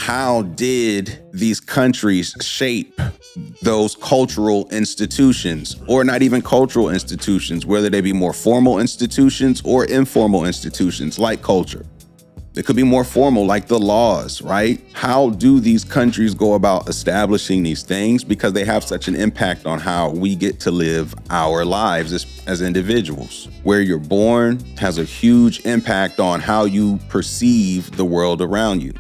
how did these countries shape those cultural institutions, or not even cultural institutions, whether they be more formal institutions or informal institutions like culture? It could be more formal, like the laws, right? How do these countries go about establishing these things? Because they have such an impact on how we get to live our lives as individuals. Where you're born has a huge impact on how you perceive the world around you.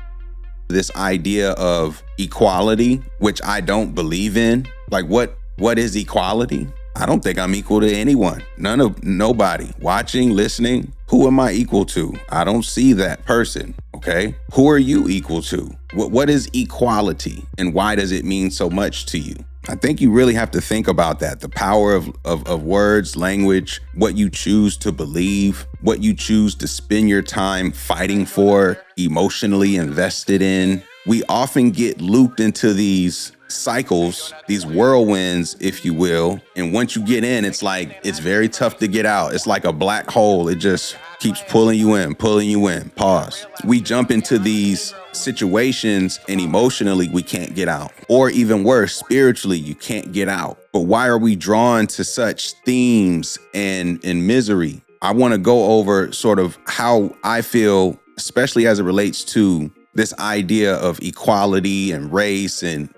This idea of equality, which I don't believe in. Like, what is equality? I don't think I'm equal to anyone. Nobody. Watching, listening, who am I equal to? I don't see that person, okay? Who are you equal to? What is equality, and why does it mean so much to you? I think you really have to think about that. The power of words, language, what you choose to believe, what you choose to spend your time fighting for, emotionally invested in. We often get looped into these cycles, these whirlwinds, if you will. And once you get in, it's very tough to get out. It's like a black hole. It just keeps pulling you in. Pause. We jump into these situations and emotionally we can't get out. Or even worse, spiritually, you can't get out. But why are we drawn to such themes and misery? I want to go over sort of how I feel, especially as it relates to this idea of equality and race and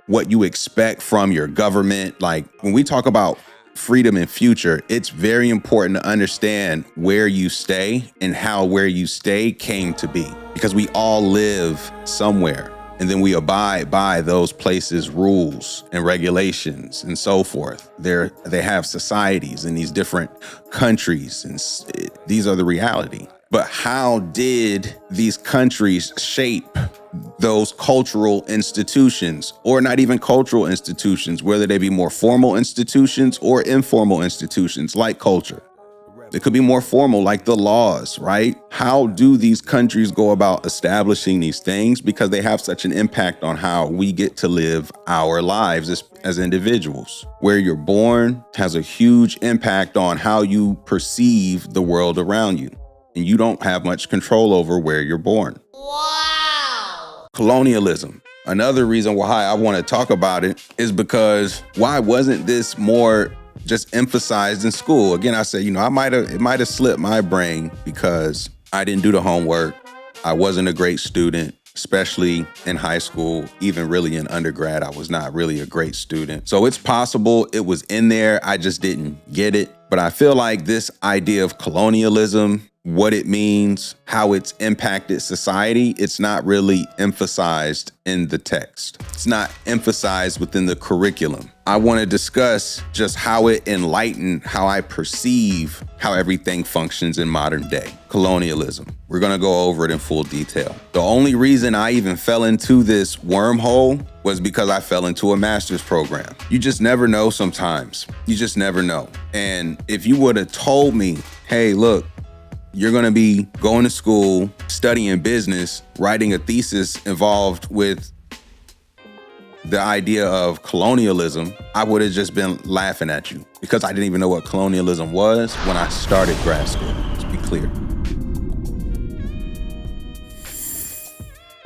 what you expect from your government. Like, when we talk about freedom and future, it's very important to understand where you stay and how where you stay came to be, because we all live somewhere and then we abide by those places' rules and regulations and so forth. They have societies in these different countries, and these are the reality. But how did these countries shape those cultural institutions, or not even cultural institutions, whether they be more formal institutions or informal institutions like culture? It could be more formal, like the laws, right? How do these countries go about establishing these things? Because they have such an impact on how we get to live our lives as individuals. Where you're born has a huge impact on how you perceive the world around you. And you don't have much control over where you're born. Wow! Colonialism. Another reason why I want to talk about it is because why wasn't this more just emphasized in school? Again, I said, it might have slipped my brain because I didn't do the homework. I wasn't a great student, especially in high school. Even really in undergrad, I was not really a great student. So it's possible it was in there. I just didn't get it. But I feel like this idea of colonialism, what it means, how it's impacted society, it's not really emphasized in the text. It's not emphasized within the curriculum. I want to discuss just how it enlightened how I perceive how everything functions in modern day. Colonialism. We're going to go over it in full detail. The only reason I even fell into this wormhole was because I fell into a master's program. You just never know sometimes. You just never know. And if you would have told me, hey, look, you're going to be going to school, studying business, writing a thesis involved with the idea of colonialism, I would have just been laughing at you, because I didn't even know what colonialism was when I started grad school. Let's be clear.